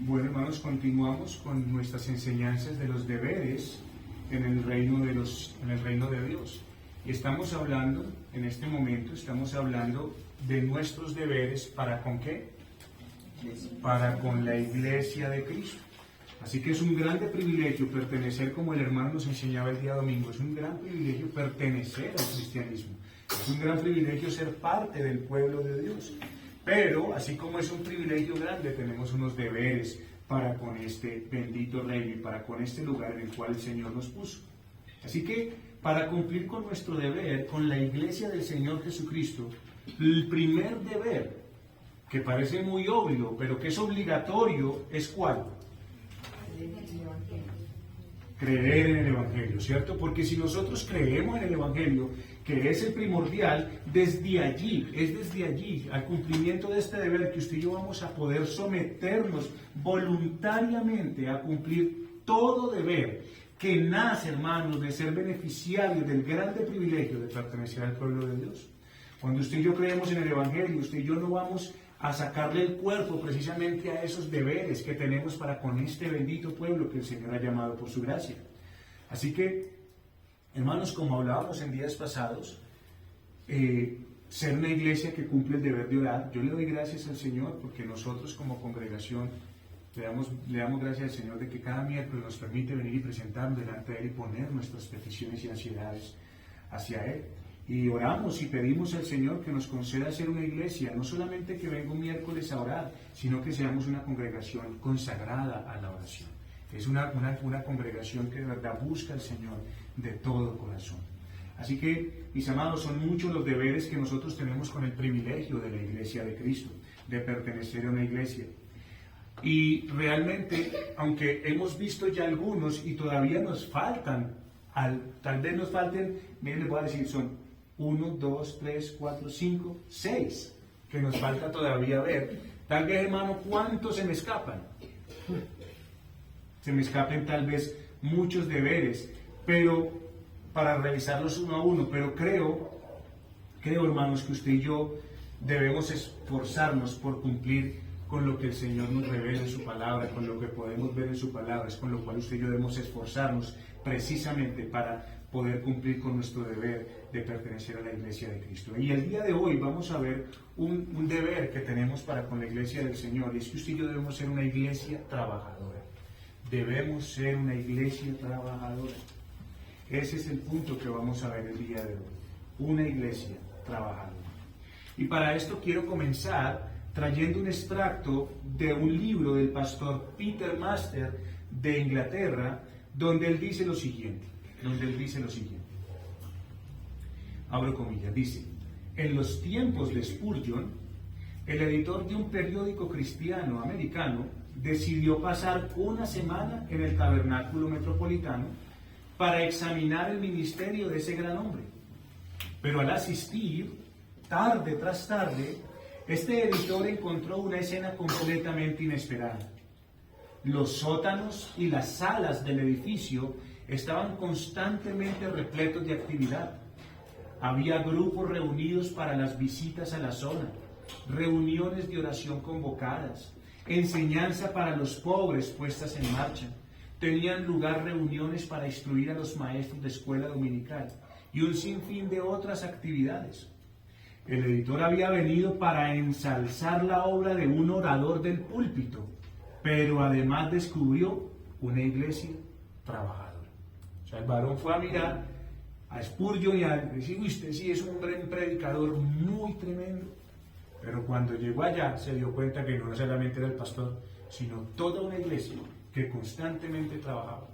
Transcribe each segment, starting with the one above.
Bueno, hermanos, continuamos con nuestras enseñanzas de los deberes en el reino de Dios. Y estamos hablando, en este momento, estamos hablando de nuestros deberes para ¿con qué? Para con la iglesia de Cristo. Así que es un grande privilegio pertenecer, como el hermano nos enseñaba el día domingo, es un gran privilegio pertenecer al cristianismo. Es un gran privilegio ser parte del pueblo de Dios. Pero, así como es un privilegio grande, tenemos unos deberes para con este bendito reino y para con este lugar en el cual el Señor nos puso. Así que, para cumplir con nuestro deber, con la iglesia del Señor Jesucristo, el primer deber, que parece muy obvio, pero que es obligatorio, ¿es cuál? Creer en el Evangelio, ¿cierto? Porque si nosotros creemos en el Evangelio, que es el primordial, desde allí, al cumplimiento de este deber, que usted y yo vamos a poder someternos voluntariamente a cumplir todo deber que nace, hermanos, de ser beneficiarios del grande privilegio de pertenecer al pueblo de Dios. Cuando usted y yo creemos en el Evangelio, usted y yo no vamos a sacarle el cuerpo precisamente a esos deberes que tenemos para con este bendito pueblo que el Señor ha llamado por su gracia. Así que, hermanos, como hablábamos en días pasados, ser una iglesia que cumple el deber de orar, yo le doy gracias al Señor porque nosotros como congregación le damos gracias al Señor de que cada miércoles nos permite venir y presentarnos delante de Él y poner nuestras peticiones y ansiedades hacia Él. Y oramos y pedimos al Señor que nos conceda ser una iglesia, no solamente que venga un miércoles a orar, sino que seamos una congregación consagrada a la oración. Es una congregación que de verdad busca al Señor de todo corazón. Así que, mis amados, son muchos los deberes que nosotros tenemos con el privilegio de la iglesia de Cristo, de pertenecer a una iglesia. Y realmente, aunque hemos visto ya algunos y todavía nos faltan, tal vez nos falten, miren, les voy a decir, son 1, 2, 3, 4, 5, 6 que nos falta todavía ver. Tal vez, hermano, ¿cuántos se me escapan? Se me escapen tal vez muchos deberes, pero para revisarlos uno a uno, pero creo, hermanos, que usted y yo debemos esforzarnos por cumplir con lo que el Señor nos revela en su palabra, con lo que podemos ver en su palabra, es con lo cual usted y yo debemos esforzarnos precisamente para poder cumplir con nuestro deber de pertenecer a la iglesia de Cristo. Y el día de hoy vamos a ver un deber que tenemos para con la iglesia del Señor, y es que usted y yo debemos ser una iglesia trabajadora. Debemos ser una iglesia trabajadora. Ese es el punto que vamos a ver el día de hoy. Una iglesia trabajadora. Y para esto quiero comenzar trayendo un extracto de un libro del pastor Peter Master de Inglaterra, donde él dice lo siguiente. Abro comillas, dice: en los tiempos de Spurgeon, el editor de un periódico cristiano americano decidió pasar una semana en el tabernáculo metropolitano para examinar el ministerio de ese gran hombre. Pero al asistir, tarde tras tarde, este editor encontró una escena completamente inesperada. Los sótanos y las salas del edificio estaban constantemente repletos de actividad. Había grupos reunidos para las visitas a la zona, reuniones de oración convocadas, enseñanza para los pobres puestas en marcha. Tenían lugar reuniones para instruir a los maestros de escuela dominical y un sinfín de otras actividades. El editor había venido para ensalzar la obra de un orador del púlpito, pero además descubrió una iglesia trabajadora. O sea, el varón fue a mirar a Spurgeon y a decir: usted sí es un predicador muy tremendo. Pero cuando llegó allá se dio cuenta que no solamente era el pastor, sino toda una iglesia que constantemente trabajaba.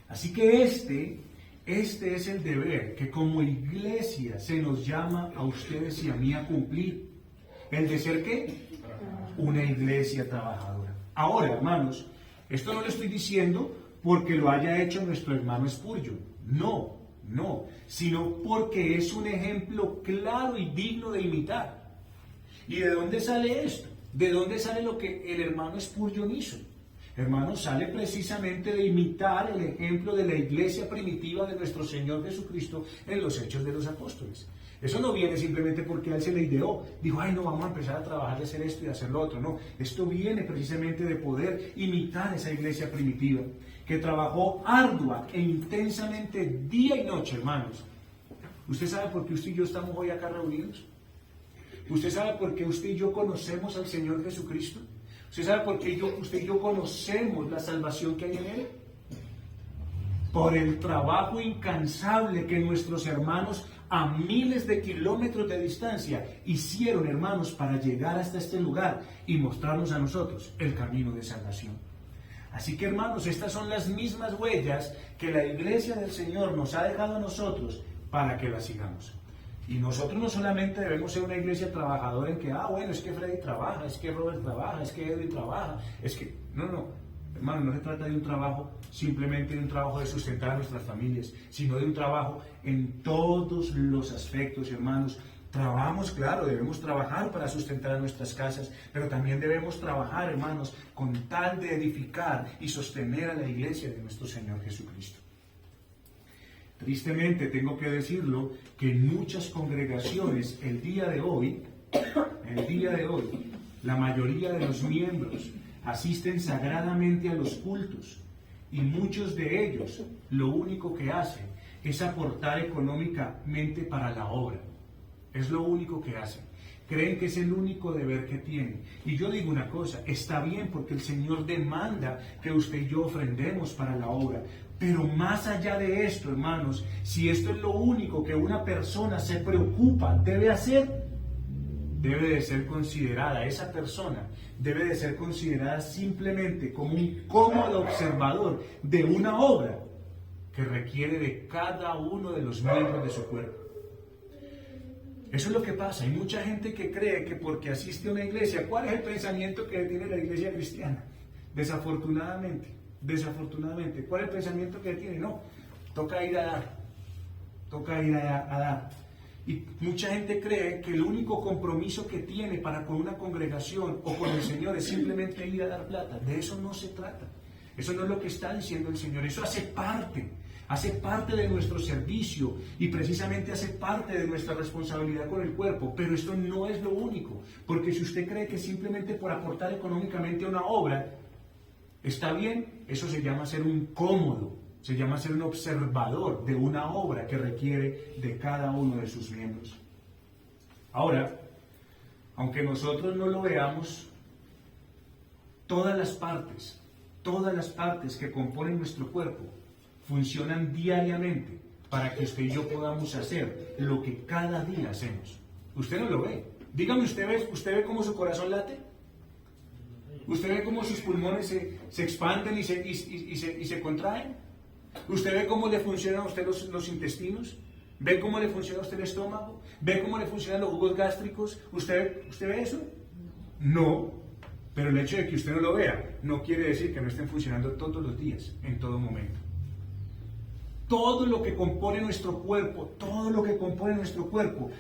Así que este es el deber que como iglesia se nos llama a ustedes y a mí a cumplir. ¿El de ser qué? Una iglesia trabajadora. Ahora, hermanos, esto no lo estoy diciendo porque lo haya hecho nuestro hermano Spurgeon. No, sino porque es un ejemplo claro y digno de imitar. ¿Y de dónde sale esto? ¿De dónde sale lo que el hermano Spurgeon hizo? Hermanos, sale precisamente de imitar el ejemplo de la iglesia primitiva de nuestro Señor Jesucristo en los Hechos de los Apóstoles. Eso no viene simplemente porque a él se le ideó. Dijo, ay no, vamos a empezar a trabajar de hacer esto y de hacer lo otro. No, esto viene precisamente de poder imitar esa iglesia primitiva, que trabajó ardua e intensamente día y noche, hermanos. ¿Usted sabe por qué usted y yo estamos hoy acá reunidos? ¿Usted sabe por qué usted y yo conocemos al Señor Jesucristo? ¿Usted sabe por qué usted y yo conocemos la salvación que hay en Él? Por el trabajo incansable que nuestros hermanos a miles de kilómetros de distancia hicieron, hermanos, para llegar hasta este lugar y mostrarnos a nosotros el camino de salvación. Así que, hermanos, estas son las mismas huellas que la iglesia del Señor nos ha dejado a nosotros para que las sigamos. Y nosotros no solamente debemos ser una iglesia trabajadora en que, bueno, es que Freddy trabaja, es que Robert trabaja, es que Edwin trabaja, es que... No, hermano, no se trata de un trabajo, simplemente de un trabajo de sustentar a nuestras familias, sino de un trabajo en todos los aspectos, hermanos. Trabajamos, claro, debemos trabajar para sustentar a nuestras casas, pero también debemos trabajar, hermanos, con tal de edificar y sostener a la iglesia de nuestro Señor Jesucristo. Tristemente tengo que decirlo, que en muchas congregaciones el día de hoy, la mayoría de los miembros asisten sagradamente a los cultos y muchos de ellos lo único que hacen es aportar económicamente para la obra. Es lo único que hacen. Creen que es el único deber que tienen. Y yo digo una cosa, está bien porque el Señor demanda que usted y yo ofrendemos para la obra. Pero más allá de esto, hermanos, si esto es lo único que una persona se preocupa, debe hacer, debe de ser considerada, esa persona debe de ser considerada simplemente como un cómodo observador de una obra que requiere de cada uno de los miembros de su cuerpo. Eso es lo que pasa. Hay mucha gente que cree que porque asiste a una iglesia, ¿cuál es el pensamiento que tiene la iglesia cristiana? Desafortunadamente, ¿cuál es el pensamiento que tiene? No, toca ir a dar. Y mucha gente cree que el único compromiso que tiene para con una congregación o con el Señor es simplemente ir a dar plata. De eso no se trata. Eso no es lo que está diciendo el Señor. Eso hace parte de nuestro servicio y precisamente hace parte de nuestra responsabilidad con el cuerpo. Pero esto no es lo único. Porque si usted cree que simplemente por aportar económicamente a una obra está bien, eso se llama ser un cómodo. Se llama ser un observador de una obra que requiere de cada uno de sus miembros. Ahora, aunque nosotros no lo veamos, todas las partes que componen nuestro cuerpo funcionan diariamente para que usted y yo podamos hacer lo que cada día hacemos. Usted no lo ve. Dígame, ¿usted ve cómo su corazón late? ¿Usted ve cómo sus pulmones se expanden y se contraen? ¿Usted ve cómo le funcionan a usted los intestinos? ¿Ve cómo le funciona a usted el estómago? ¿Ve cómo le funcionan los jugos gástricos? ¿Usted ve eso? No. Pero el hecho de que usted no lo vea no quiere decir que no estén funcionando todos los días, en todo momento. Todo lo que compone nuestro cuerpo,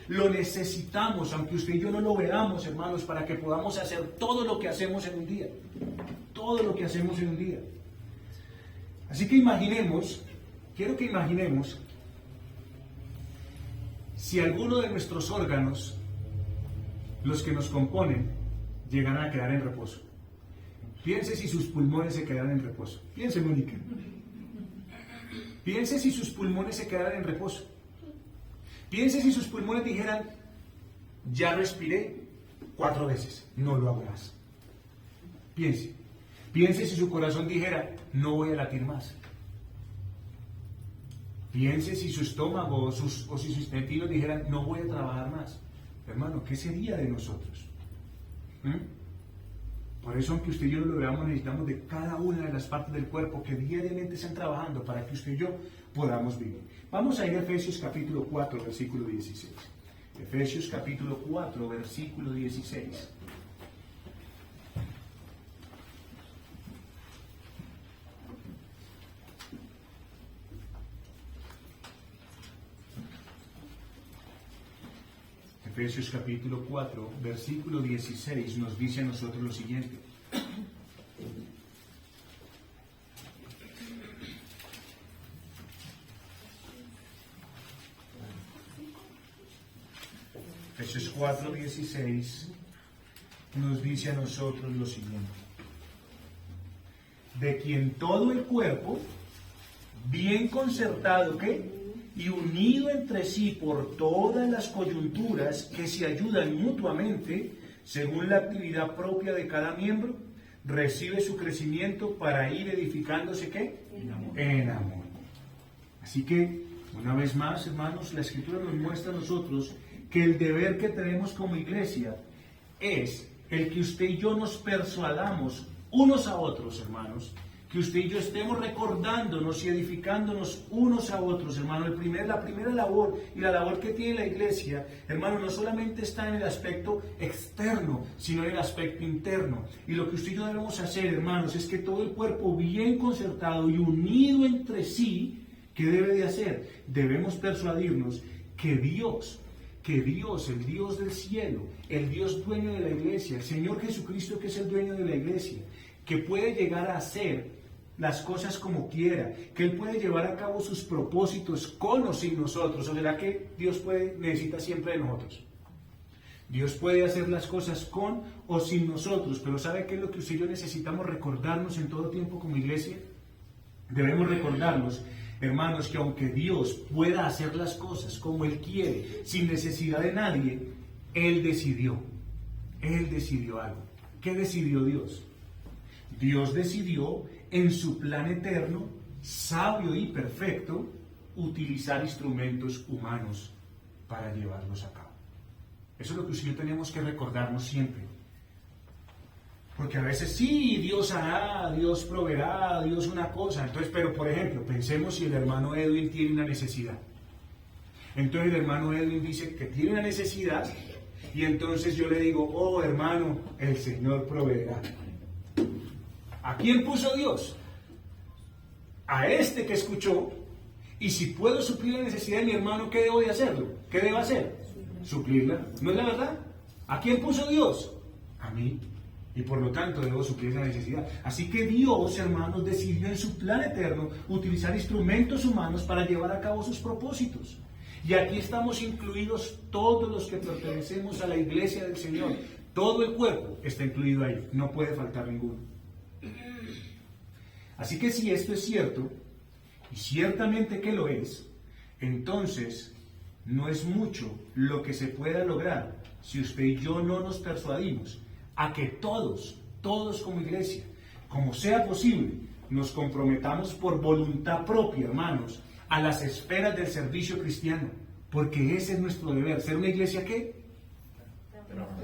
lo necesitamos, aunque usted y yo no lo veamos, hermanos, para que podamos hacer todo lo que hacemos en un día. Así que quiero que imaginemos, si alguno de nuestros órganos, los que nos componen, llegaran a quedar en reposo. Piense si sus pulmones se quedaran en reposo. Piense, Mónica. Piense si sus pulmones se quedaran en reposo. Piense si sus pulmones dijeran, ya respiré 4 veces, no lo hago más. Piense si su corazón dijera, no voy a latir más. Piense si su estómago o si sus intestinos dijeran, no voy a trabajar más. Hermano, ¿qué sería de nosotros? Por eso, aunque usted y yo no lo veamos, necesitamos de cada una de las partes del cuerpo que diariamente están trabajando para que usted y yo podamos vivir. Vamos a ir a Efesios capítulo 4, versículo 16. Efesios capítulo 4, versículo 16. Efesios capítulo 4, versículo 16 nos dice a nosotros lo siguiente. 4:16 nos dice a nosotros lo siguiente: de quien todo el cuerpo, bien concertado, ¿qué? Y unido entre sí por todas las coyunturas que se ayudan mutuamente, según la actividad propia de cada miembro, recibe su crecimiento para ir edificándose, ¿qué? En amor. Así que, una vez más, hermanos, la Escritura nos muestra a nosotros que el deber que tenemos como iglesia es el que usted y yo nos persuadamos unos a otros, hermanos, que usted y yo estemos recordándonos y edificándonos unos a otros, hermano. La primera labor y la labor que tiene la iglesia, hermano, no solamente está en el aspecto externo, sino en el aspecto interno. Y lo que usted y yo debemos hacer, hermanos, es que todo el cuerpo bien concertado y unido entre sí, ¿qué debe de hacer? Debemos persuadirnos que Dios, el Dios del cielo, el Dios dueño de la iglesia, el Señor Jesucristo, que es el dueño de la iglesia, que puede llegar a hacer las cosas como quiera, que Él puede llevar a cabo sus propósitos con o sin nosotros. ¿O será que Dios necesita siempre de nosotros? Dios puede hacer las cosas con o sin nosotros, pero ¿sabe qué es lo que usted y yo necesitamos recordarnos en todo tiempo como iglesia? Debemos recordarnos, hermanos, que aunque Dios pueda hacer las cosas como Él quiere, sin necesidad de nadie, Él decidió algo. ¿Qué decidió Dios? Dios decidió, en su plan eterno, sabio y perfecto, utilizar instrumentos humanos para llevarlos a cabo. Eso es lo que usted y yo tenemos que recordarnos siempre. Porque a veces sí, Dios hará, Dios proveerá, Dios una cosa. Entonces, pero por ejemplo, pensemos si el hermano Edwin tiene una necesidad. Entonces el hermano Edwin dice que tiene una necesidad y entonces yo le digo, oh hermano, el Señor proveerá. ¿A quién puso Dios? A este que escuchó. Y si puedo suplir la necesidad de mi hermano, ¿qué debo de hacerlo? ¿Qué debo hacer? Suplirla. ¿No es la verdad? ¿A quién puso Dios? A mí. Y por lo tanto debo suplir esa necesidad. Así que Dios, hermanos, decidió en su plan eterno utilizar instrumentos humanos para llevar a cabo sus propósitos. Y aquí estamos incluidos todos los que pertenecemos a la iglesia del Señor. Todo el cuerpo está incluido ahí. No puede faltar ninguno. Así que si esto es cierto, y ciertamente que lo es, entonces no es mucho lo que se pueda lograr si usted y yo no nos persuadimos a que todos como iglesia, como sea posible, nos comprometamos por voluntad propia, hermanos, a las esferas del servicio cristiano, porque ese es nuestro deber. ¿Ser una iglesia qué?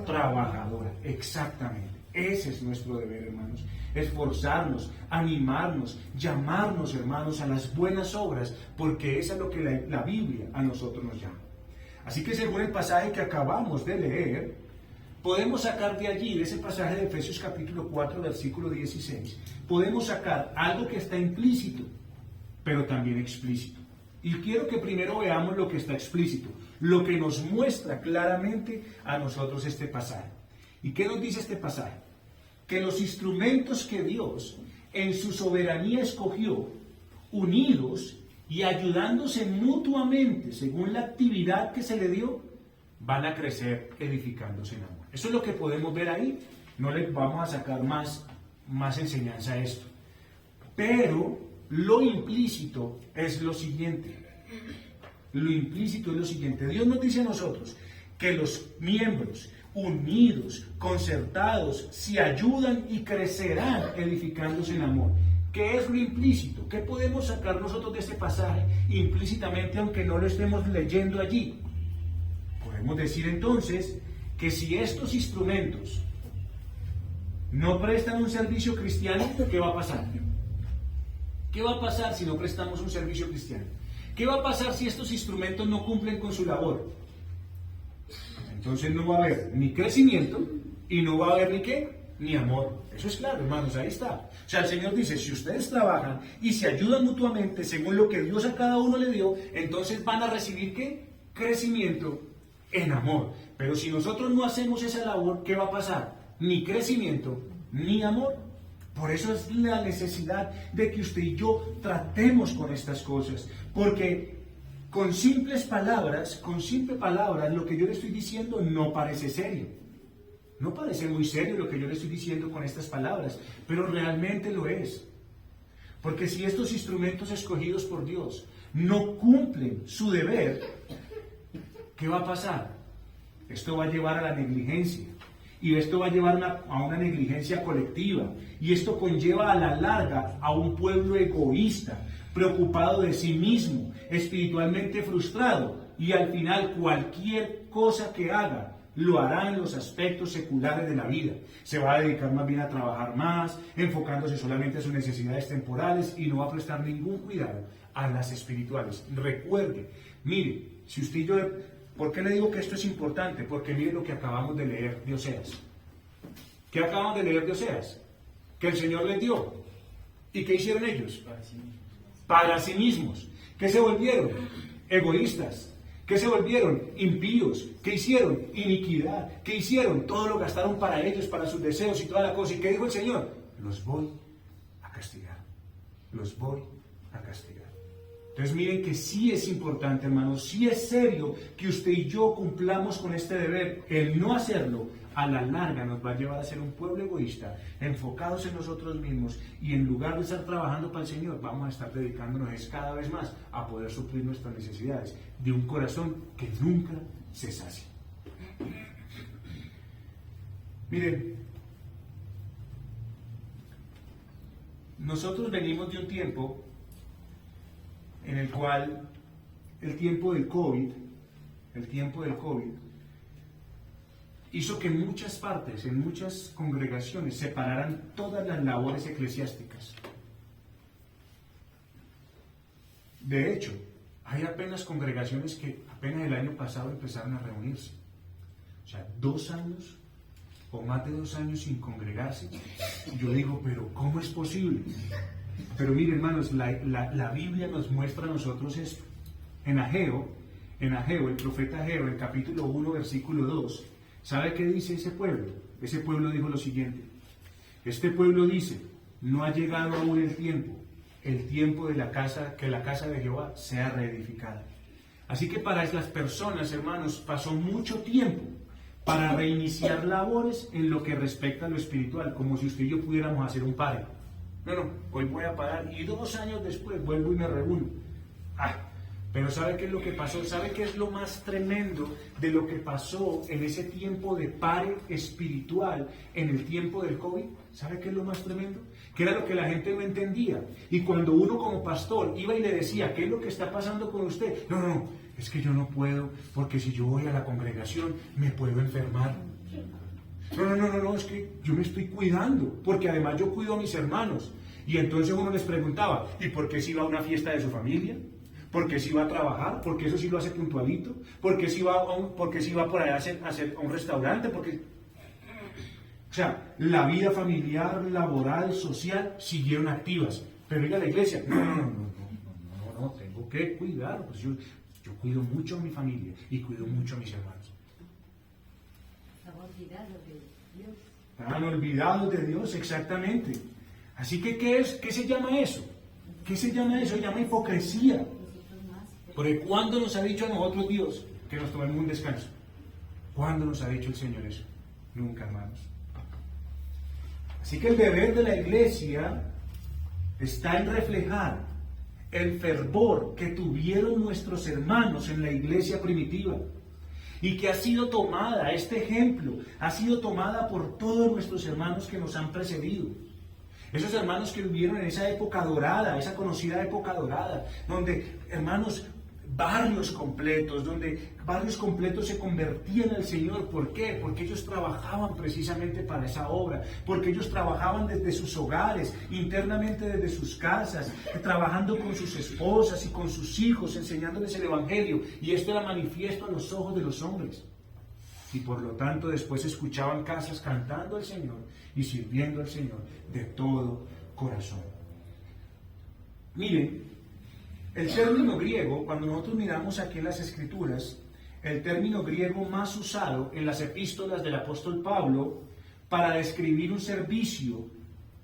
Trabajadora, exactamente. Ese es nuestro deber, hermanos. Esforzarnos, animarnos, llamarnos, hermanos, a las buenas obras, porque eso es lo que la Biblia a nosotros nos llama. Así que según el pasaje que acabamos de leer, podemos sacar de allí, de ese pasaje de Efesios capítulo 4, versículo 16, podemos sacar algo que está implícito, pero también explícito. Y quiero que primero veamos lo que está explícito, lo que nos muestra claramente a nosotros este pasaje. ¿Y qué nos dice este pasaje? Que los instrumentos que Dios en su soberanía escogió, unidos y ayudándose mutuamente según la actividad que se le dio, van a crecer edificándose en amor. Eso es lo que podemos ver ahí. No le vamos a sacar más enseñanza a esto. Pero lo implícito es lo siguiente. Dios nos dice a nosotros que los miembros unidos, concertados, se ayudan y crecerán edificándose en amor. ¿Qué es lo implícito? ¿Qué podemos sacar nosotros de este pasaje implícitamente, aunque no lo estemos leyendo allí? Podemos decir entonces que si estos instrumentos no prestan un servicio cristiano, ¿qué va a pasar? ¿Qué va a pasar si no prestamos un servicio cristiano? ¿Qué va a pasar si estos instrumentos no cumplen con su labor? Entonces no va a haber ni crecimiento y no va a haber ni qué, ni amor. Eso es claro, hermanos, ahí está. O sea, el Señor dice, si ustedes trabajan y se ayudan mutuamente según lo que Dios a cada uno le dio, entonces van a recibir ¿qué? Crecimiento en amor. Pero si nosotros no hacemos esa labor, ¿qué va a pasar? Ni crecimiento, ni amor. Por eso es la necesidad de que usted y yo tratemos con estas cosas. Porque con simples palabras, lo que yo le estoy diciendo no parece serio. No parece muy serio lo que yo le estoy diciendo con estas palabras, pero realmente lo es. Porque si estos instrumentos escogidos por Dios no cumplen su deber, ¿qué va a pasar? Esto va a llevar a la negligencia. Y esto va a llevar a una negligencia colectiva. Y esto conlleva a la larga a un pueblo egoísta, preocupado de sí mismo, espiritualmente frustrado. Y al final cualquier cosa que haga, lo hará en los aspectos seculares de la vida. Se va a dedicar más bien a trabajar más, enfocándose solamente a sus necesidades temporales y no va a prestar ningún cuidado a las espirituales. Recuerde, mire, si usted y yo... ¿Por qué le digo que esto es importante? Porque mire lo que acabamos de leer de Oseas. ¿Qué acabamos de leer de Oseas? Que el Señor les dio. ¿Y qué hicieron ellos? Para sí mismos. ¿Qué se volvieron? Egoístas. ¿Qué se volvieron? Impíos. ¿Qué hicieron? Iniquidad. ¿Qué hicieron? Todo lo gastaron para ellos, para sus deseos y toda la cosa. ¿Y qué dijo el Señor? Los voy a castigar. Los voy a castigar. Entonces miren que sí es importante, hermanos, sí es serio que usted y yo cumplamos con este deber. El no hacerlo, a la larga nos va a llevar a ser un pueblo egoísta, enfocados en nosotros mismos, y en lugar de estar trabajando para el Señor, vamos a estar dedicándonos cada vez más a poder suplir nuestras necesidades de un corazón que nunca se sacia. Miren, nosotros venimos de un tiempo en el cual el tiempo del COVID hizo que en muchas partes, en muchas congregaciones, separaran todas las labores eclesiásticas. De hecho, hay apenas congregaciones que apenas el año pasado empezaron a reunirse. O sea, 2 años o más de 2 años sin congregarse. Y yo digo, pero ¿cómo es posible? Pero miren, hermanos, la Biblia nos muestra a nosotros esto. En Ageo, el profeta Ageo, en capítulo 1, versículo 2, ¿sabe qué dice ese pueblo? Ese pueblo dijo lo siguiente. Este pueblo dice, no ha llegado aún el tiempo de que la casa de Jehová sea reedificada. Así que para las personas, hermanos, pasó mucho tiempo para reiniciar labores en lo que respecta a lo espiritual, como si usted y yo pudiéramos hacer un pare. No, hoy voy a parar y 2 años después vuelvo y me reúno. Pero ¿sabe qué es lo que pasó? ¿Sabe qué es lo más tremendo de lo que pasó en ese tiempo de pare espiritual, en el tiempo del COVID? ¿Sabe qué es lo más tremendo? Que era lo que la gente no entendía. Y cuando uno como pastor iba y le decía, ¿qué es lo que está pasando con usted? No, es que yo no puedo, porque si yo voy a la congregación me puedo enfermar. No, es que yo me estoy cuidando, porque además yo cuido a mis hermanos. Y entonces uno les preguntaba, ¿y por qué si va a una fiesta de su familia? ¿Por qué si va a trabajar? ¿Por qué eso sí lo hace puntualito? ¿Por qué si va por allá a un restaurante? O sea, la vida familiar, laboral, social, siguieron activas. Pero ir a la iglesia, no, tengo que cuidar. Pues yo cuido mucho a mi familia y cuido mucho a mis hermanos. Están olvidados de Dios, exactamente. Así que, ¿qué se llama eso? ¿Qué se llama eso? Se llama hipocresía. Porque ¿cuándo nos ha dicho a nosotros Dios que nos tomemos un descanso? ¿Cuándo nos ha dicho el Señor eso? Nunca, hermanos. Así que el deber de la iglesia está en reflejar el fervor que tuvieron nuestros hermanos en la iglesia primitiva. Y que ha sido tomada, este ejemplo, ha sido tomada por todos nuestros hermanos que nos han precedido. Esos hermanos que vivieron en esa época dorada, esa conocida época dorada, donde, hermanos, barrios completos se convertían al Señor. ¿Por qué? Porque ellos trabajaban precisamente para esa obra, porque ellos trabajaban desde sus hogares, internamente desde sus casas, trabajando con sus esposas y con sus hijos, enseñándoles el Evangelio, y esto era manifiesto a los ojos de los hombres. Y por lo tanto después escuchaban casas cantando al Señor y sirviendo al Señor de todo corazón. Miren, el término griego, cuando nosotros miramos aquí en las Escrituras, el término griego más usado en las epístolas del apóstol Pablo para describir un servicio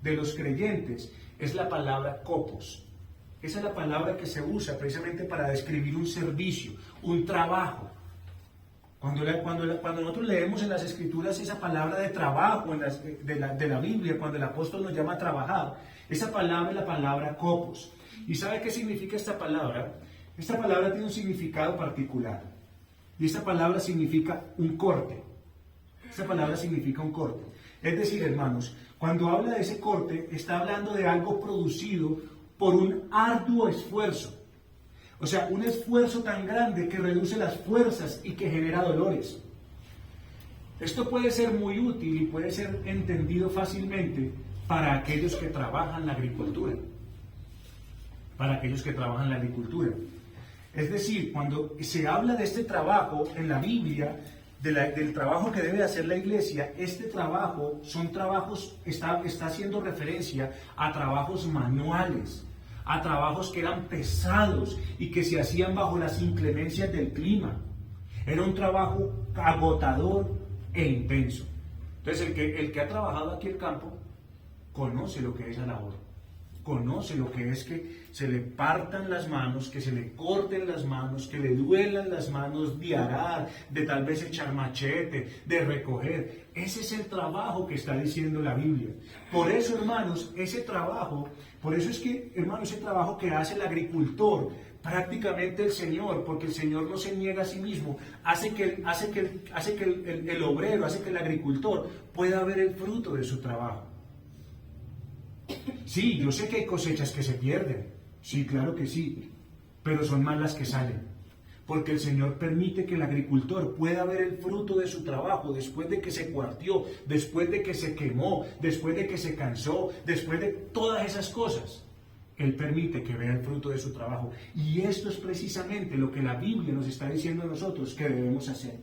de los creyentes es la palabra kopos. Esa es la palabra que se usa precisamente para describir un servicio, un trabajo. Cuando nosotros leemos en las Escrituras esa palabra de trabajo de la Biblia, cuando el apóstol nos llama a trabajar, esa palabra es la palabra kopos. ¿Y sabe qué significa esta palabra? Esta palabra tiene un significado particular. Y esta palabra significa un corte. Esta palabra significa un corte. Es decir, hermanos, cuando habla de ese corte, está hablando de algo producido por un arduo esfuerzo. O sea, un esfuerzo tan grande que reduce las fuerzas y que genera dolores. Esto puede ser muy útil y puede ser entendido fácilmente para aquellos que trabajan la agricultura. Para aquellos que trabajan la agricultura. Es decir, cuando se habla de este trabajo en la Biblia, del trabajo que debe hacer la iglesia, este trabajo está haciendo referencia a trabajos manuales, a trabajos que eran pesados y que se hacían bajo las inclemencias del clima. Era un trabajo agotador e intenso. Entonces, el que ha trabajado aquí el campo conoce lo que es la labor. Conoce lo que es que se le partan las manos, que se le corten las manos, que le duelan las manos de arar, de tal vez echar machete, de recoger. Ese es el trabajo que está diciendo la Biblia. Por eso, hermanos, ese trabajo que hace el agricultor, prácticamente el Señor, porque el Señor no se niega a sí mismo, hace que el obrero, hace que el agricultor pueda ver el fruto de su trabajo. Sí, yo sé que hay cosechas que se pierden, sí, claro que sí, pero son más las que salen, porque el Señor permite que el agricultor pueda ver el fruto de su trabajo después de que se cuarteó, después de que se quemó, después de que se cansó, después de todas esas cosas. Él permite que vea el fruto de su trabajo, y esto es precisamente lo que la Biblia nos está diciendo a nosotros que debemos hacer.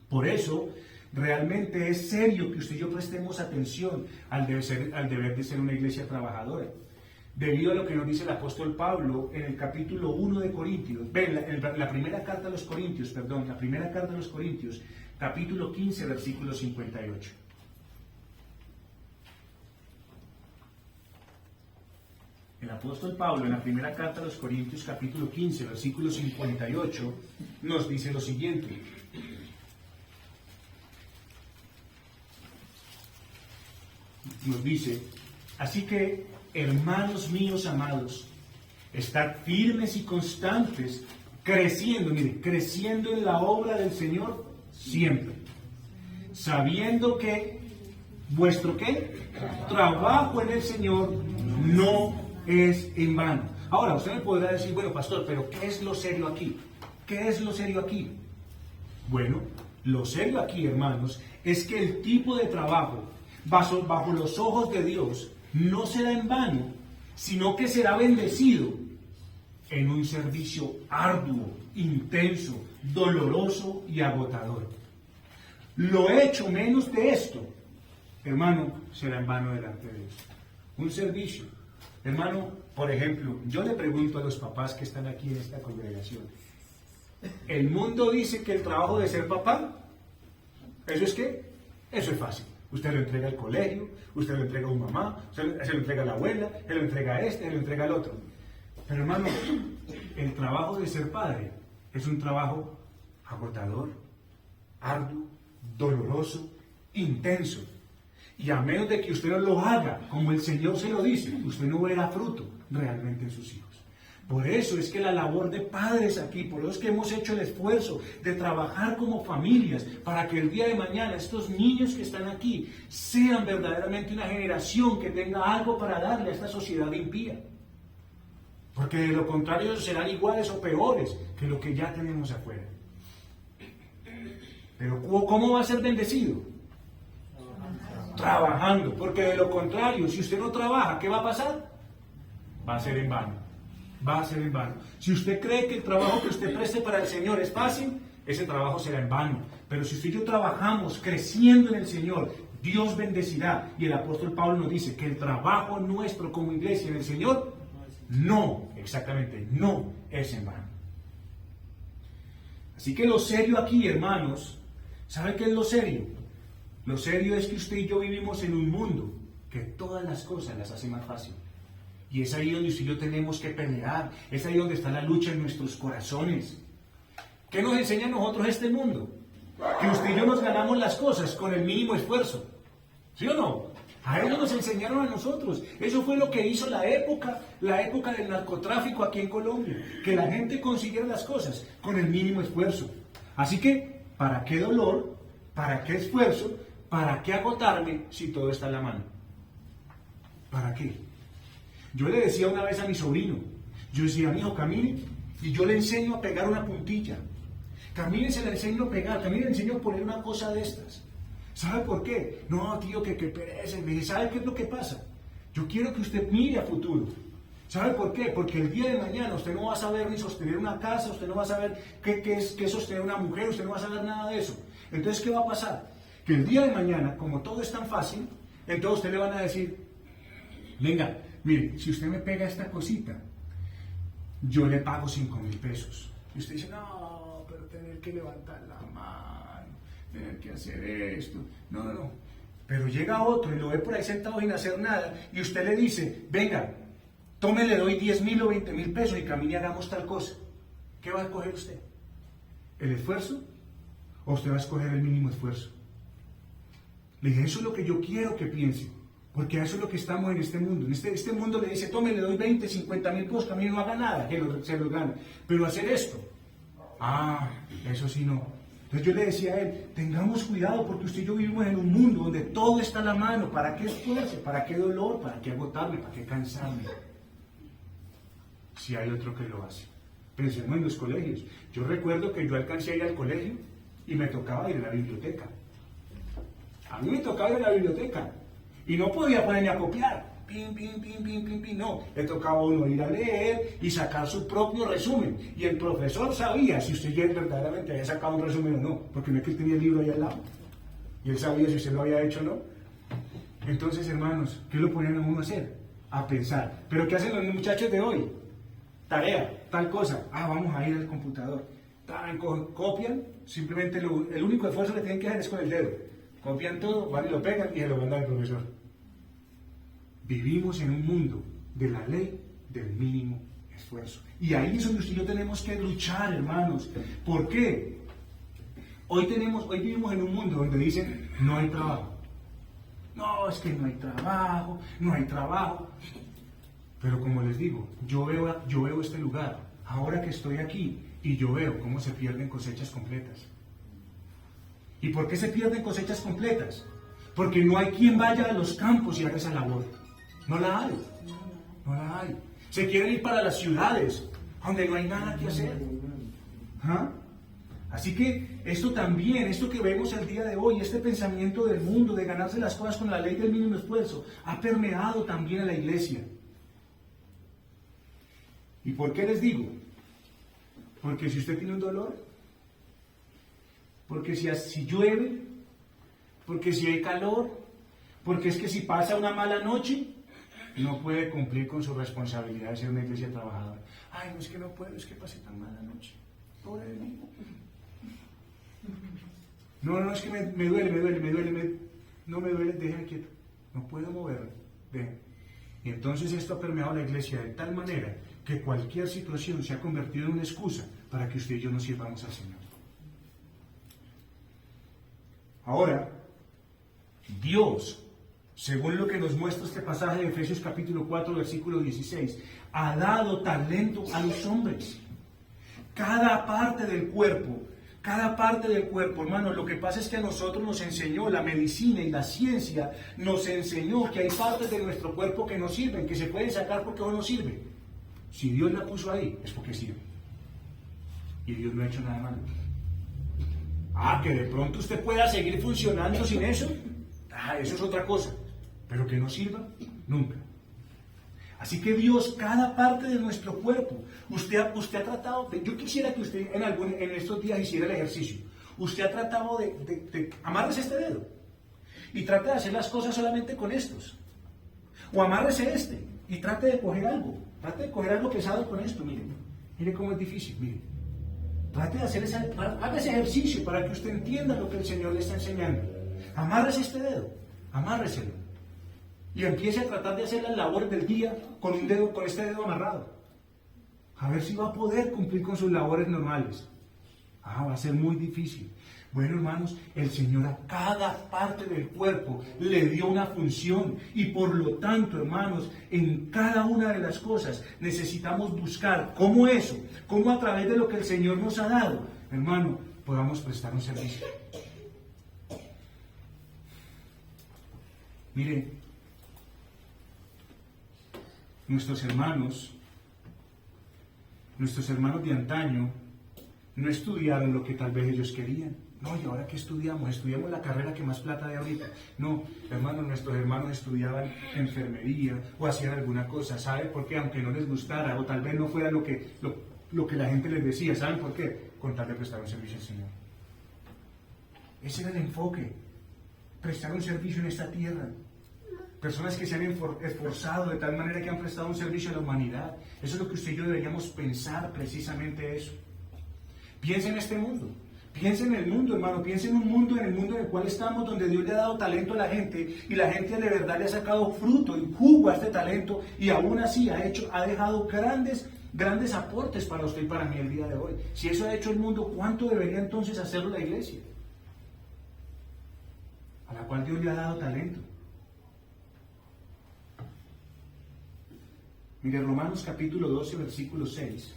Por eso, realmente es serio que usted y yo prestemos atención al deber de ser una iglesia trabajadora. Debido a lo que nos dice el apóstol Pablo en el capítulo 1 de Corintios, la primera carta a los Corintios, capítulo 15, versículo 58. El apóstol Pablo en la primera carta a los Corintios, capítulo 15, versículo 58, nos dice lo siguiente. Nos dice: así que, hermanos míos amados, estad firmes y constantes, creciendo en la obra del Señor siempre, sabiendo que vuestro trabajo en el Señor no es en vano. Ahora, usted me podrá decir: bueno, pastor, pero ¿qué es lo serio aquí? ¿Qué es lo serio aquí? Bueno, lo serio aquí, hermanos, es que el tipo de trabajo bajo los ojos de Dios no será en vano, sino que será bendecido en un servicio arduo, intenso, doloroso y agotador. Lo hecho menos de esto, hermano, será en vano delante de Dios. Un servicio. Hermano, por ejemplo, yo le pregunto a los papás que están aquí en esta congregación: ¿el mundo dice que el trabajo de ser papá, eso es qué? Eso es fácil. Usted lo entrega al colegio, usted lo entrega a una mamá, usted se lo entrega a la abuela, él lo entrega a este, él lo entrega al otro. Pero hermano, el trabajo de ser padre es un trabajo agotador, arduo, doloroso, intenso. Y a menos de que usted no lo haga como el Señor se lo dice, usted no verá fruto realmente en sus hijos. Por eso es que la labor de padres aquí, por eso es que hemos hecho el esfuerzo de trabajar como familias para que el día de mañana estos niños que están aquí sean verdaderamente una generación que tenga algo para darle a esta sociedad impía. Porque de lo contrario serán iguales o peores que lo que ya tenemos afuera. Pero ¿cómo va a ser bendecido? Trabajando, porque de lo contrario, si usted no trabaja, ¿qué va a pasar? Va a ser en vano. Va a ser en vano. Si usted cree que el trabajo que usted preste para el Señor es fácil, ese trabajo será en vano. Pero si usted y yo trabajamos creciendo en el Señor, Dios bendecirá. Y el apóstol Pablo nos dice que el trabajo nuestro como iglesia en el Señor no es en vano. Así que lo serio aquí, hermanos, ¿sabe qué es lo serio? Lo serio es que usted y yo vivimos en un mundo que todas las cosas las hace más fácil. Y es ahí donde usted y yo tenemos que pelear. Es ahí donde está la lucha en nuestros corazones. ¿Qué nos enseña a nosotros este mundo? Que usted y yo nos ganamos las cosas con el mínimo esfuerzo. ¿Sí o no? A ellos nos enseñaron a nosotros. Eso fue lo que hizo la época del narcotráfico aquí en Colombia. Que la gente consiguiera las cosas con el mínimo esfuerzo. Así que, ¿para qué dolor? ¿Para qué esfuerzo? ¿Para qué agotarme si todo está en la mano? ¿Para qué? Yo le decía una vez a mi sobrino, yo decía, mijo, camine, y yo le enseño a pegar una puntilla. Camine, se le enseño a pegar, camine, le enseño a poner una cosa de estas. ¿Sabe por qué? No, tío, que pereza. Le dije, ¿sabe qué es lo que pasa? Yo quiero que usted mire a futuro. ¿Sabe por qué? Porque el día de mañana usted no va a saber ni sostener una casa, usted no va a saber qué es sostener una mujer, usted no va a saber nada de eso. Entonces, ¿qué va a pasar? Que el día de mañana, como todo es tan fácil, entonces usted le van a decir, venga, mire, si usted me pega esta cosita, yo le pago 5.000 pesos. Y usted dice, no, pero tener que levantar la mano, tener que hacer esto, no. Pero llega otro y lo ve por ahí sentado sin hacer nada, y usted le dice, venga, tome, le doy 10.000 o 20.000 pesos y camine y hagamos tal cosa. ¿Qué va a escoger usted? ¿El esfuerzo? ¿O usted va a escoger el mínimo esfuerzo? Le dije, eso es lo que yo quiero que piense. Porque a eso es lo que estamos en este mundo. En este mundo le dice, tome, le doy 20, 50.000 pesos, que a mí no haga nada, que se los gane. Pero hacer esto, eso sí no. Entonces yo le decía a él, tengamos cuidado porque usted y yo vivimos en un mundo donde todo está a la mano. ¿Para qué esfuerzo? ¿Para qué dolor? ¿Para qué agotarme? ¿Para qué cansarme? Si hay otro que lo hace. Pensemos en los colegios. Yo recuerdo que yo alcancé a ir al colegio y me tocaba ir a la biblioteca. A mí me tocaba ir a la biblioteca. Y no podía ponerme a copiar. Pin, no. Le tocaba a uno ir a leer y sacar su propio resumen. Y el profesor sabía si usted ya verdaderamente había sacado un resumen o no. Porque me tenía el libro ahí al lado. Y él sabía si usted lo había hecho o no. Entonces, hermanos, ¿qué lo ponían a uno a hacer? A pensar. ¿Pero qué hacen los muchachos de hoy? Tarea, tal cosa. Vamos a ir al computador. Copian. Simplemente el único esfuerzo que tienen que hacer es con el dedo. Copian todo, van y lo pegan y se lo mandan al profesor. Vivimos en un mundo de la ley del mínimo esfuerzo. Y ahí es donde usted y yo tenemos que luchar, hermanos. ¿Por qué? Hoy vivimos en un mundo donde dicen, no hay trabajo. No, es que no hay trabajo. Pero como les digo, yo veo este lugar, ahora que estoy aquí, y yo veo cómo se pierden cosechas completas. ¿Y por qué se pierden cosechas completas? Porque no hay quien vaya a los campos y haga esa labor. No la hay. Se quieren ir para las ciudades, donde no hay nada que hacer. Así que esto que vemos el día de hoy, este pensamiento del mundo de ganarse las cosas con la ley del mínimo esfuerzo, ha permeado también a la iglesia. ¿Y por qué les digo? Porque si usted tiene un dolor, porque si llueve, porque si hay calor, porque es que si pasa una mala noche, no puede cumplir con su responsabilidad de ser una iglesia trabajadora. No es que no puedo, es que pasé tan mala noche. Pobre de mí. No, es que me duele. No me duele, déjeme quieto. No puedo moverme. Y entonces esto ha permeado la iglesia de tal manera que cualquier situación se ha convertido en una excusa para que usted y yo no sirvamos al Señor. Ahora, Dios, según lo que nos muestra este pasaje de Efesios capítulo 4, versículo 16, ha dado talento a los hombres. Cada parte del cuerpo, hermano. Lo que pasa es que a nosotros nos enseñó la medicina y la ciencia, nos enseñó que hay partes de nuestro cuerpo que no sirven, que se pueden sacar porque no sirve. Si Dios la puso ahí, es porque sirve. Y Dios no ha hecho nada malo. Que de pronto usted pueda seguir funcionando sin eso, eso es otra cosa. Pero que no sirva, nunca. Así que Dios, cada parte de nuestro cuerpo, usted ha tratado, yo quisiera que usted en estos días hiciera el ejercicio. Usted ha tratado de amárrese este dedo y trate de hacer las cosas solamente con estos. O amárrese este y trate de coger algo. Trate de coger algo pesado con esto, mire cómo es difícil, mire. Trate de haga ese ejercicio para que usted entienda lo que el Señor le está enseñando. Amárrese este dedo, amárreselo. y empiece a tratar de hacer las labores del día con este dedo amarrado. A ver si va a poder cumplir con sus labores normales. Va a ser muy difícil. Bueno, hermanos, el Señor a cada parte del cuerpo le dio una función y por lo tanto, hermanos, en cada una de las cosas necesitamos buscar cómo a través de lo que el Señor nos ha dado, hermano, podamos prestar un servicio. Mire, nuestros hermanos de antaño no estudiaron lo que tal vez ellos querían. No, ¿y ahora qué estudiamos? ¿Estudiamos la carrera que más plata de ahorita? No, hermanos, nuestros hermanos estudiaban enfermería o hacían alguna cosa. ¿Saben por qué? Aunque no les gustara o tal vez no fuera lo que la gente les decía. ¿Saben por qué? Con tal de prestar un servicio al Señor. Ese era el enfoque. Prestar un servicio en esta tierra. Personas que se han esforzado de tal manera que han prestado un servicio a la humanidad. Eso es lo que usted y yo deberíamos pensar, precisamente eso. Piensa en este mundo. Piensa en el mundo, hermano. Piensa en en el mundo en el cual estamos, donde Dios le ha dado talento a la gente y la gente de verdad le ha sacado fruto y jugo a este talento y aún así ha dejado grandes aportes para usted y para mí el día de hoy. Si eso ha hecho el mundo, ¿cuánto debería entonces hacerlo la iglesia? A la cual Dios le ha dado talento. Mire, Romanos capítulo 12, versículo 6.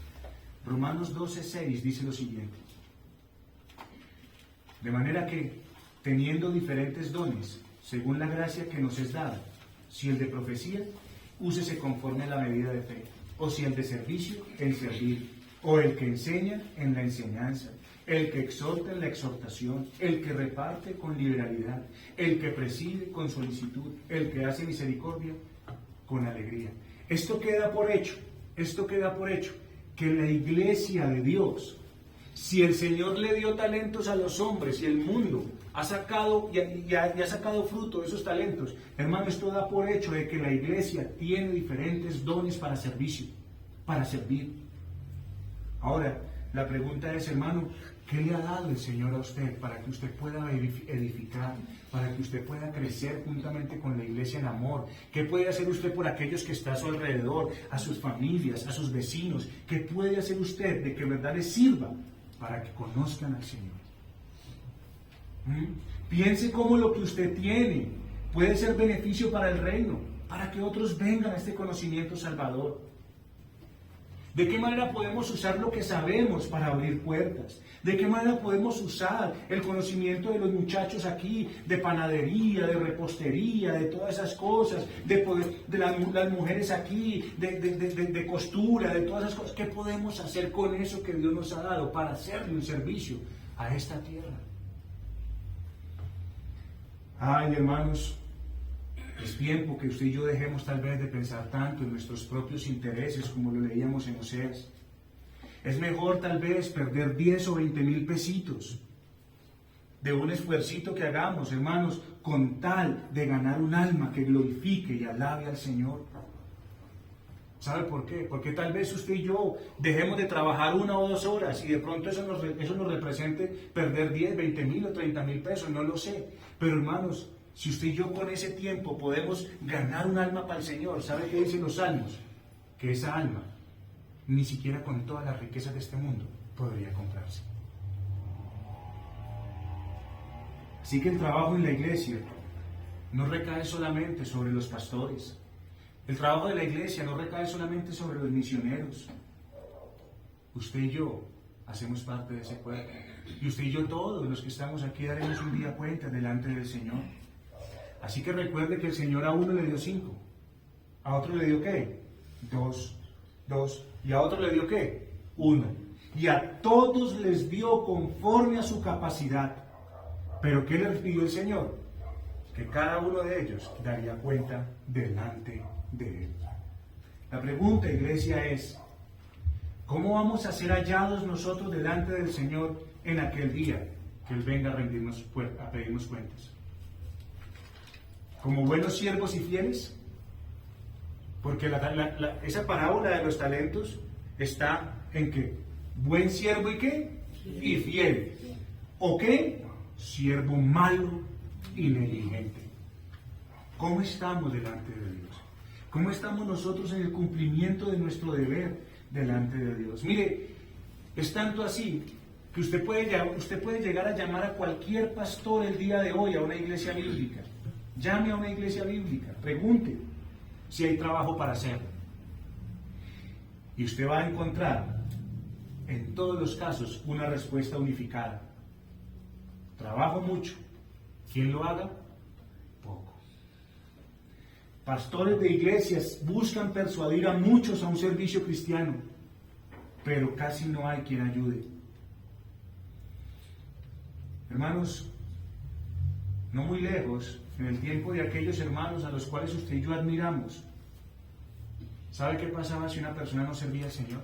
Romanos 12, 6 dice lo siguiente. De manera que, teniendo diferentes dones, según la gracia que nos es dada, si el de profecía, úsese conforme a la medida de fe, o si el de servicio, en servir, o el que enseña, en la enseñanza, el que exhorta en la exhortación, el que reparte con liberalidad, el que preside con solicitud, el que hace misericordia con alegría. Esto queda por hecho, que la iglesia de Dios, si el Señor le dio talentos a los hombres y el mundo ha sacado ha sacado fruto de esos talentos, hermano, esto da por hecho de que la iglesia tiene diferentes dones para servicio, para servir. Ahora, la pregunta es, hermano, ¿qué le ha dado el Señor a usted para que usted pueda edificar, para que usted pueda crecer juntamente con la iglesia en amor? ¿Qué puede hacer usted por aquellos que están a su alrededor, a sus familias, a sus vecinos? ¿Qué puede hacer usted de que en verdad les sirva para que conozcan al Señor? Piense cómo lo que usted tiene puede ser beneficio para el reino, para que otros vengan a este conocimiento salvador. ¿De qué manera podemos usar lo que sabemos para abrir puertas? ¿De qué manera podemos usar el conocimiento de los muchachos aquí, de panadería, de repostería, de todas esas cosas, de las mujeres aquí, de costura, de todas esas cosas? ¿Qué podemos hacer con eso que Dios nos ha dado para hacerle un servicio a esta tierra? Ay, hermanos, es tiempo que usted y yo dejemos tal vez de pensar tanto en nuestros propios intereses como lo leíamos en Oseas. Es mejor tal vez perder 10 o 20 mil pesitos de un esfuercito que hagamos, hermanos, con tal de ganar un alma que glorifique y alabe al Señor. ¿Sabe por qué? Porque tal vez usted y yo dejemos de trabajar 1 o 2 horas y de pronto eso nos represente perder 10, 20 mil o 30 mil pesos, no lo sé. Pero hermanos, si usted y yo con ese tiempo podemos ganar un alma para el Señor, ¿sabe qué dicen los salmos? Que esa alma, ni siquiera con todas las riquezas de este mundo, podría comprarse. Así que el trabajo en la iglesia no recae solamente sobre los pastores. El trabajo de la iglesia no recae solamente sobre los misioneros. Usted y yo hacemos parte de ese cuerpo. Y usted y yo, todos los que estamos aquí, daremos un día cuenta delante del Señor. Así que recuerde que el Señor a uno le dio 5, a otro le dio ¿qué? 2, y a otro le dio ¿qué? 1. Y a todos les dio conforme a su capacidad. ¿Pero qué les pidió el Señor? Que cada uno de ellos daría cuenta delante de Él. La pregunta, iglesia, es: ¿cómo vamos a ser hallados nosotros delante del Señor en aquel día que Él venga a pedirnos cuentas? ¿Como buenos siervos y fieles? Porque esa parábola de los talentos está en que buen siervo y qué, y fiel, o qué, siervo malo y negligente. ¿Cómo estamos delante de Dios? ¿Cómo estamos nosotros en el cumplimiento de nuestro deber delante de Dios? Mire, es tanto así que usted puede llegar a llamar a cualquier pastor el día de hoy a una iglesia bíblica. Llame a una iglesia bíblica, pregunte si hay trabajo para hacerlo. Y usted va a encontrar en todos los casos una respuesta unificada. Trabajo mucho. ¿Quién lo haga? Poco. Pastores de iglesias buscan persuadir a muchos a un servicio cristiano, pero casi no hay quien ayude. Hermanos, no muy lejos, en el tiempo de aquellos hermanos a los cuales usted y yo admiramos, ¿sabe qué pasaba si una persona no servía al Señor?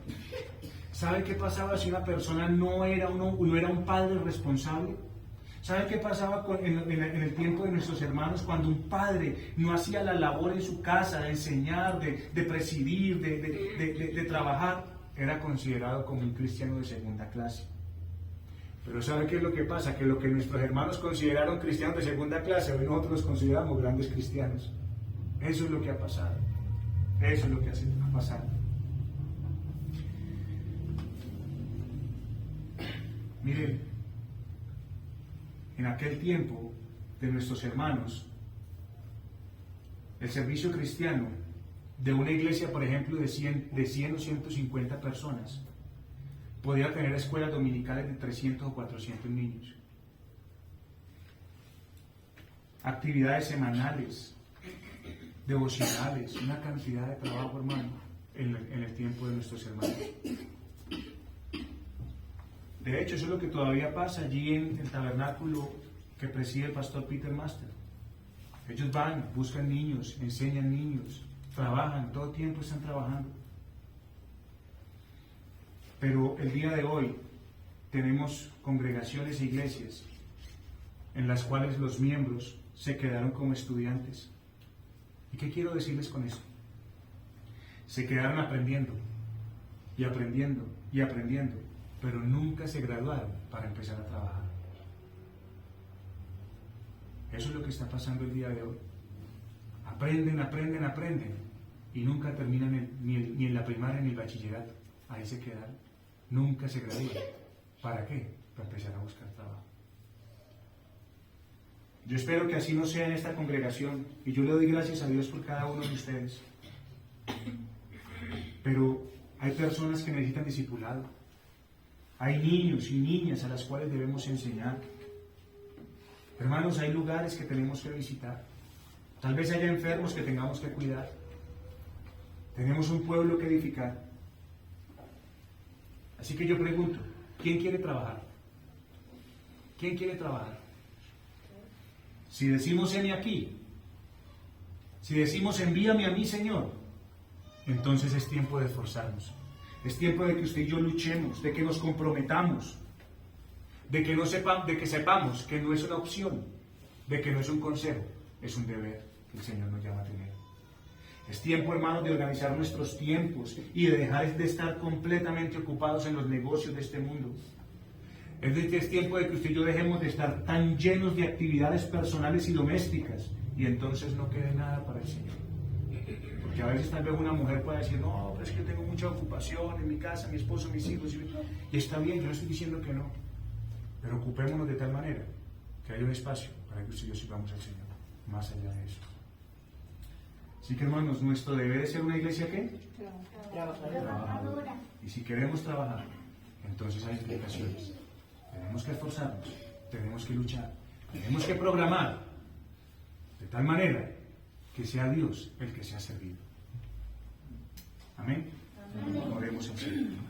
¿Sabe qué pasaba si una persona no era un padre responsable? ¿Sabe qué pasaba en el tiempo de nuestros hermanos cuando un padre no hacía la labor en su casa de enseñar, de presidir, de trabajar? Era considerado como un cristiano de segunda clase. Pero ¿sabe qué es lo que pasa? Que lo que nuestros hermanos consideraron cristianos de segunda clase, hoy nosotros los consideramos grandes cristianos. Eso es lo que ha pasado. Eso es lo que ha pasado. Miren, en aquel tiempo de nuestros hermanos, el servicio cristiano de una iglesia, por ejemplo, de 100 o 150 personas, podía tener escuelas dominicales de 300 o 400 niños. Actividades semanales, devocionales, una cantidad de trabajo, hermano, en el tiempo de nuestros hermanos. De hecho, eso es lo que todavía pasa allí en el tabernáculo que preside el pastor Peter Master. Ellos van, buscan niños, enseñan niños, trabajan, todo el tiempo están trabajando. Pero el día de hoy tenemos congregaciones e iglesias en las cuales los miembros se quedaron como estudiantes. ¿Y qué quiero decirles con esto? Se quedaron aprendiendo y aprendiendo y aprendiendo, pero nunca se graduaron para empezar a trabajar. Eso es lo que está pasando el día de hoy. Aprenden, aprenden, aprenden y nunca terminan ni en la primaria ni el bachillerato. Ahí se quedaron. Nunca se gradúan. ¿Para qué? Para empezar a buscar trabajo. Yo espero que así no sea en esta congregación y yo le doy gracias a Dios por cada uno de ustedes. Pero hay personas que necesitan discipulado. Hay niños y niñas a las cuales debemos enseñar. Hermanos, hay lugares que tenemos que visitar. Tal vez haya enfermos que tengamos que cuidar. Tenemos un pueblo que edificar. Así que yo pregunto, ¿quién quiere trabajar? ¿Quién quiere trabajar? Si decimos heme aquí, si decimos envíame a mí, Señor, entonces es tiempo de esforzarnos. Es tiempo de que usted y yo luchemos, de que nos comprometamos, de que sepamos que no es una opción, de que no es un consejo, es un deber que el Señor nos llama a tener. Es tiempo, hermanos, de organizar nuestros tiempos y de dejar de estar completamente ocupados en los negocios de este mundo. Es tiempo de que usted y yo dejemos de estar tan llenos de actividades personales y domésticas y entonces no quede nada para el Señor. Porque a veces tal vez una mujer puede decir, no, pero es que yo tengo mucha ocupación en mi casa, mi esposo, mis hijos, y está bien, yo no estoy diciendo que no, pero ocupémonos de tal manera que haya un espacio para que usted y yo sirvamos al Señor, más allá de eso. Así que, hermanos, nuestro deber es ser una iglesia ¿qué? Trabajadora. Y si queremos trabajar, entonces hay implicaciones. Tenemos que esforzarnos, tenemos que luchar, tenemos que programar de tal manera que sea Dios el que sea servido. Amén. Oremos en Señor.